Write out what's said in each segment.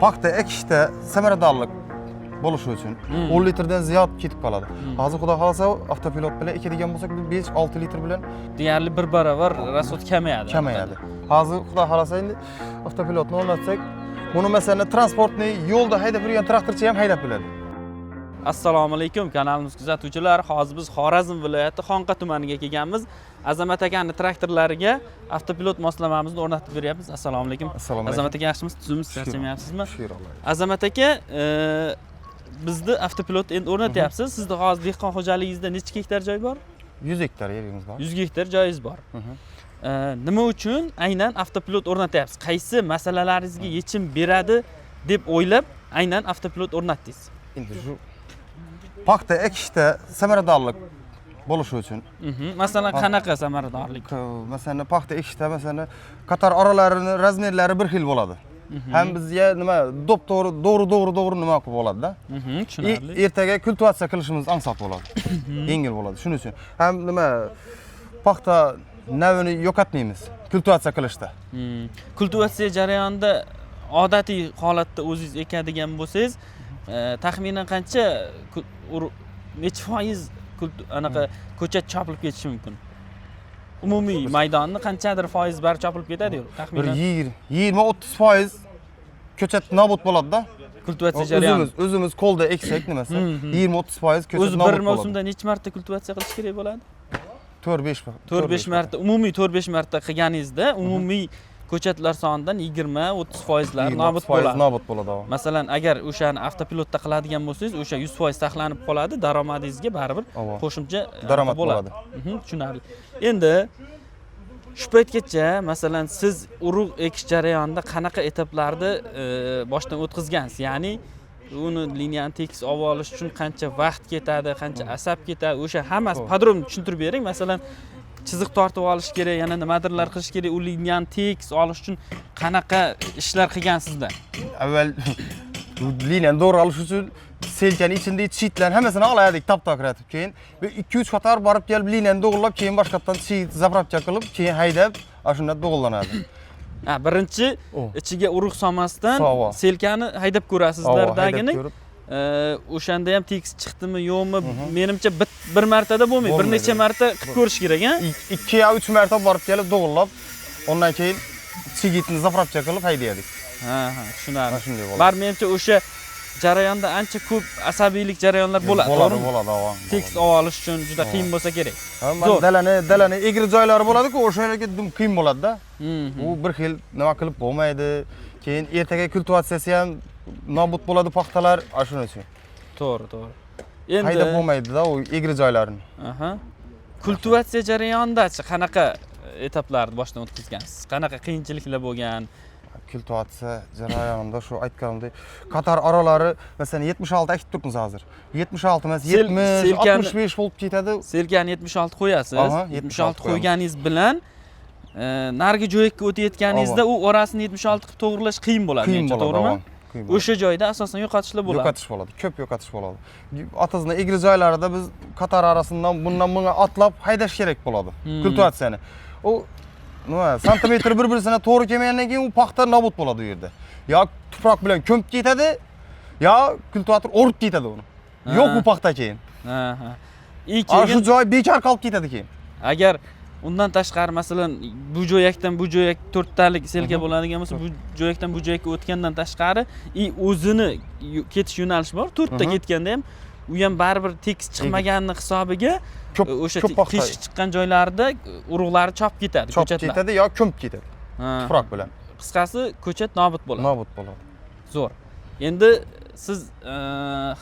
paxta ekishda samaradorlik bo'lishi uchun 10 litrdan ziyod ketib qoladi. Hozir xudo xolasa avtopilot bilan ekadigan bo'lsak 5-6 litr bilan deyarli bir baravar rasxod kamayadi. Hozir xudo xolasa endi avtopilotni o'rnatsak, buni masalan transportni yo'lda haydab yurgan traktorchi ham haydab biladi. Assalomu alaykum kanalimiz kuzatuvchilari. Hozir biz Xorazm viloyati Xonqa tumaniga kelganmiz. Azamat akaning traktorlariga avtopilot moslamamizni o'rnatib beryapmiz. Assalomu alaykum. Azamat aka, yaxshimisiz? Tuzimsiz, charchamayapsizmi? Azamat aka, bizda avtopilot endi o'rnatyapsiz. Sizda hozir dehqon xo'jaligingizda necha gektar joy bor? 100 gektar yeringiz bor. 100 gektar joyingiz bor. Nima uchun aynan avtopilot o'rnatyapsiz? Qaysi masalalaringizga yechim beradi deb o'ylab aynan avtopilot o'rnatdingiz? Endi shu paxta ekishda samaradorlik bo'lishi uchun. Masalan, qanaqa samaradorlik? Masalan, paxta ekishda masalan qator oralarini razmerlari bir xil bo'ladi. Ham bizga nima to'g'ri nima qilib bo'ladi-da. Tushunarli. Ertaga kultivatsiya qilishimiz ansat bo'ladi. Yengil bo'ladi. Shuning uchun ham nima paxta navini yo'qotmaymiz kultivatsiya qilishda. Kultivatsiya jarayonida odatiy holatda o'zingiz ekadigan bo'lsangiz, taxminan qancha necha foiz anaqa ko'chat chopilib ketishi mumkin? Umumiy maydonni qanchadir foiz bari chopilib ketadi-yu, taxminan. 20-30% ko'chat nobud bo'ladi-da. Kultivatsiya jarayoni. O'zimiz qo'lda eksak nimasi? 20-30% ko'chat nobud bo'ladi. Bir mavsumda necha marta kultivatsiya qilish kerak bo'ladi? 4-5 marta. Umumiy 4-5 marta qilganingizda umumiy ko'chatlar sonidan 20-30% nobud bo'ladi. Nobud bo'ladi. Masalan, agar o'shani avtopilotda qiladigan bo'lsangiz, o'sha 100% saqlanib qoladi, daromadingizga baribir qo'shimcha daromad bo'ladi. Tushunarli. Endi shu paytgacha masalan siz urug' ekish jarayonida qanaqa etaplarni boshdan o'tkazgansiz? Ya'ni uni liniyani tekis olib olish uchun qancha vaqt ketadi, qancha asab ketadi, o'sha hammasi podrobni tushuntirib bering. Masalan, chiziq tortib olish kerak, yana nimadirlar qilish kerak, u liniyani tekis olish uchun qanaqa ishlar qilgansizda? Avval liniyani to'g'ri olish uchun selkani ichidagi chitlarni hammasini oladik, tap-tokratib, keyin 2-3 qator borib kelib liniyani to'g'rilab, keyin boshqatdan chit zapravka qilib, keyin haydab, shunda to'g'rilanadi. Birinchi ichiga urug' solmasdan selkani haydab ko'rasizlar dagini. O'shanda ham tekis chiqdimi, yo'qmi? Menimcha bir martada bo'lmaydi, bir necha marta qilib ko'rish kerak, ha? 2 yo 3 marta borib kelib to'g'rilab, undan keyin chigitni zapravka qilib haydadik. Tushunarli. Bar menimcha o'sha jarayonda ancha ko'p asabiylik jarayonlar bo'ladi, to'g'rimi? Bo'ladi. Tekis olib olish uchun juda qiyin bo'lsa kerak. Dalani egri joylari bo'ladi-ku, o'shalarga qiyin bo'ladi-da. U bir xil nima qilib bo'lmaydi. Keyin ertaga kultivatsiyasi ham nobud bo'ladi paxtalar, shuning uchun. To'g'ri. Endi haydab bo'lmaydi-da u egri joylarini. Kultivatsiya jarayonida-chi qanaqa etaplarni boshdan o'tkazgansiz? Qanaqa qiyinchiliklar bo'lgan? Kultivatsiya jarayonida shu aytganimdek, qator oralari masalan 76 ekib turibmiz hozir. 76 emas, 70, 65 bo'lib ketadi. Selkani 76 qo'yasiz. 76 qo'yganingiz bilan nargi joyga o'tayotganingizda u orasini 76 qilib to'g'rilash qiyin bo'ladi, to'g'rimi? O'sha joyda asosan yo'qotishlar bo'ladi. Ko'p yo'qotish bo'ladi. Otizning egri joylarida biz qator arasidan bunga atlab haydash kerak bo'ladi kultivatsiyani. U nima, santimetr bir-birisini to'g'ri kelmagandan keyin u paxta nobud bo'ladi u yerda. Yo tuproq bilan ko'mib ketadi, yo kultivator o'rib ketadi uni. Yo'q bu paxta keyin. Shu joy bekor qolib ketadi keyin. Agar undan tashqari masalan bu joyakdan bu joyak 4 talik selka bo'ladigan bo'lsa, bu joyakdan bu joyakka o'tgandan tashqari o'zini ketish yo'nalishi bor. 4 ta ketganda ham u ham baribir tekis chiqmaganning hisobiga o'sha qiyshiq chiqqan joylarda urug'lari chopib ketadi, ko'chatlar. Chopib ketadi yo ko'mib ketadi. Tuproq bilan. Qisqasi ko'chat nobud bo'ladi. Nobud bo'ladi. Zo'r. Endi siz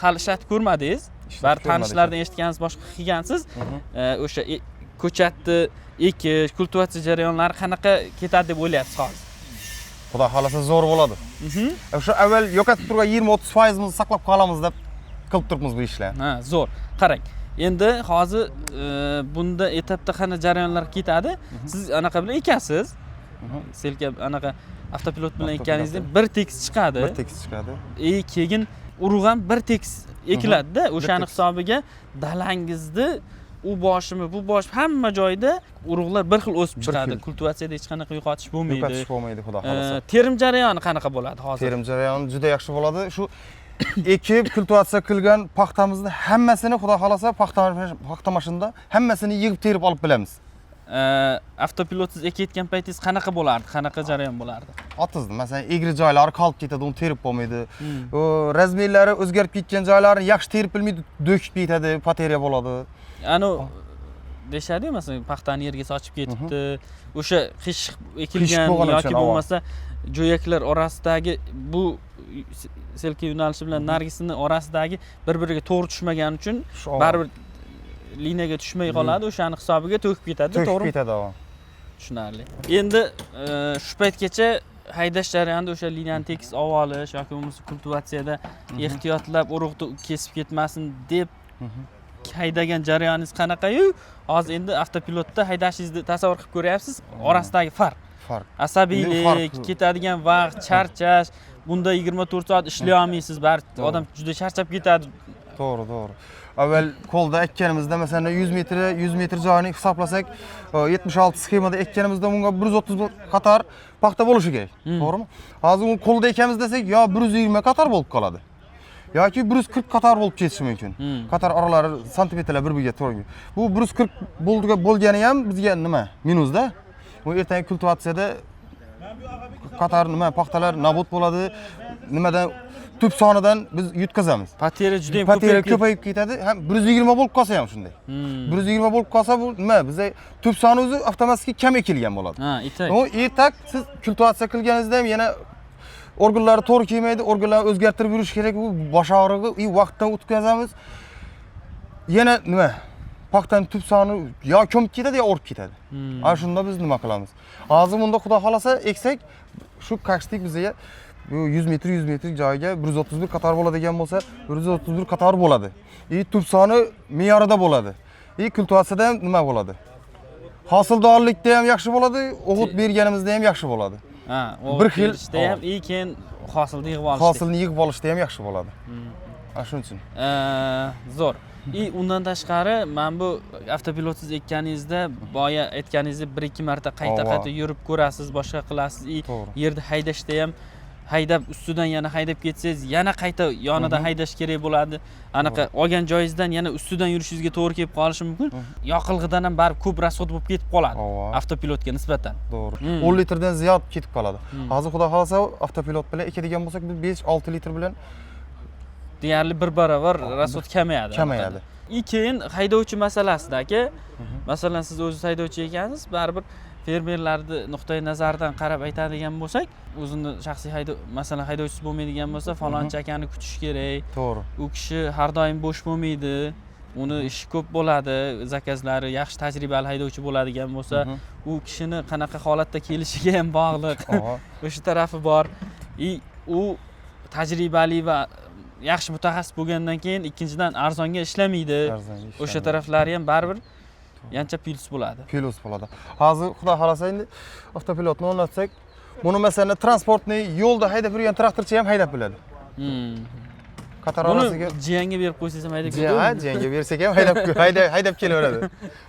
hali ishlatib ko'rmadingiz. Bar tanishlardan eshitganingiz boshqa qilgansiz. O'sha ko'chatni ekish, kultivatsiya jarayonlari qanaqa ketadi deb o'ylayapsiz hozir? Xudo xolasa zo'r bo'ladi. O'sha avval yo'qotib turgan 20-30% mizni saqlab qolamiz deb qilib turibmiz bu ishlarni. Zo'r. Qarang. Endi hozir bunda etapda qana jarayonlar ketadi. Siz anaqa bilan ekasiz. Selka anaqa avtopilot bilan ekkaningizda bir tekis chiqadi. Keyin urug' ham bir tekis ekiladi-da, o'shani hisobiga dalangizni u boshimi, bu bosh hamma joyda urug'lar bir xil o'sib chiqadi. xil. Kultivatsiyada hech qanaqa yo'qotish bo'lmaydi. Yo'qotish bo'lmaydi, xudo xolasa. Terim jarayoni qanaqa bo'ladi hozir? Terim jarayoni juda yaxshi bo'ladi. Shu ekib kultivatsiya qilgan paxtamizni hammasini xudo xolasa paxta mashinada hammasini yig'ib terib olib bilamiz. Avtopilotsiz ekayotgan paytingiz qanaqa bo'lardi? Qanaqa jarayon bo'lardi? Otizni, masalan, egri joylari qolib ketadi, uni terib bo'lmaydi. O razmerlari o'zgarib ketgan joylarini yaxshi terib bilmaydi, do'kib ketadi, pateriya bo'ladi. Ani deshadi-yu, masalan, paxtani yerga sochib ketibdi. O'sha qish ekilgan yoki bo'lmasa jo'yaklar orasidagi bu selka yo'nalishi bilan nargisini orasidagi bir-biriga to'g'ri tushmagani uchun baribir liniyaga tushmay qoladi, o'shani hisobiga to'kib ketadi, to'g'rimi? To'kib ketadi. Tushunarli. Endi shu paytgacha haydash jarayonida o'sha liniyani tekis olib olish yoki bo'lmasa kultivatsiyada ehtiyotlab urug'ni kesib ketmasin deb haydagan jarayoningiz qanaqa-yu? Hozir endi avtopilotda haydashingizni tasavvur qilib ko'ryapsiz, orasidagi farq. Asabiylik, ketadigan vaqt, charchash, bunda 24 soat ishlay olmaysiz, odam juda charchab ketadi. To'g'ri. Avval qo'lda ekkanimizda masalan 100 metr joyini hisoblasak, 76 sxemada ekkanimizda bunga 130 qator paxta bo'lishi kerak, to'g'rimi? Hozir uni qo'lda ekamiz desak, yo 120 qator bo'lib qoladi. Yoki 140 qator bo'lib ketishi mumkin. Qator oralari santimetrlar bir-biriga to'g'ri. Bu 140 bo'lgani ham bizga nima? Minusda. Bu ertangi kultivatsiyada qator paxtalar nobud bo'ladi. Nimadan tub sonidan biz yutkazamiz. Pateriya juda ham ko'payib ketadi. Ham 120 bo'lib qolsa ham shunday. 120 bo'lib qolsa bu nima? Bizga tub soni o'zi avtomatik kam ekilgan bo'ladi. etak. O etak siz kultivatsiya qilganingizda ham yana organlari to'g'ri kelmaydi, organlarni o'zgartirib yurish kerak. Bu bosh og'rig'i, vaqtdan o'tkazamiz. Yana nima? Paxtaning tub soni yo ko'mib ketadi, yo o'rib ketadi. Ana shunda biz nima qilamiz? Hozir bunda xudo xolasa eksak, shu kakstik bizga 100 metr joyiga 131 qator bo'ladigan bo'lsa, 131 qator bo'ladi. Tub soni me'yorida bo'ladi. Kultivatsiyada ham nima bo'ladi? Hosildorlikda ham yaxshi bo'ladi, o'g'it berganimizda ham yaxshi bo'ladi. Bir xil ishda ham keyin hosilni yig'ib olishda. Hosilni yig'ib olishda ham yaxshi bo'ladi. Ana shuning uchun. Zo'r. Undan tashqari, men bu avtopilotsiz ekkaningizda, boya aytganingizdek 1-2 marta qayta yurib ko'rasiz, boshqa qilasiz. Yerda haydashda ham haydab ustidan yana haydab ketsangiz, yana qayta yonidan haydash kerak bo'ladi. Anaqa olgan joyingizdan yana ustidan yurishingizga to'g'ri kelib qolishi mumkin. Yoqilg'idan ham baribir ko'p rasxod bo'lib ketib qoladi avtopilotga nisbatan. To'g'ri. 10 litrdan ziyod ketib qoladi. Hozir xudo xolasa avtopilot bilan ekadigan bo'lsak, biz 5-6 litr bilan deyarli bir barobar rasxod kamayadi. Keyin haydovchi masalasida aka, masalan siz o'zingiz haydovchi ekansiz, baribir fermerlarni nuqtai nazaridan qarab aytadigan bo'lsak, o'zini shaxsiy masalan haydovchisi bo'lmaydigan bo'lsa, falonchi akani kutish kerak. To'g'ri. U kishi har doim bo'sh bo'lmaydi. Uni ishi ko'p bo'ladi, zakazlari yaxshi tajribali haydovchi bo'ladigan bo'lsa, u kishini qanaqa holatda kelishiga ham bog'liq. O'sha tarafi bor. U tajribali va yaxshi mutaxassis bo'lgandan keyin ikkinchidan arzonga ishlamaydi. O'sha taraflari ham baribir yancha plus bo'ladi. Hozir xudo xolasa endi avtopilotni o'rnatsak, buni masalan transportni yo'lda haydab yurgan traktorchi ham haydab biladi. Qator orasiga jiyanga berib qo'ysangiz ham haydab ketadi. Jiyanga bersak ham haydab kelaveradi.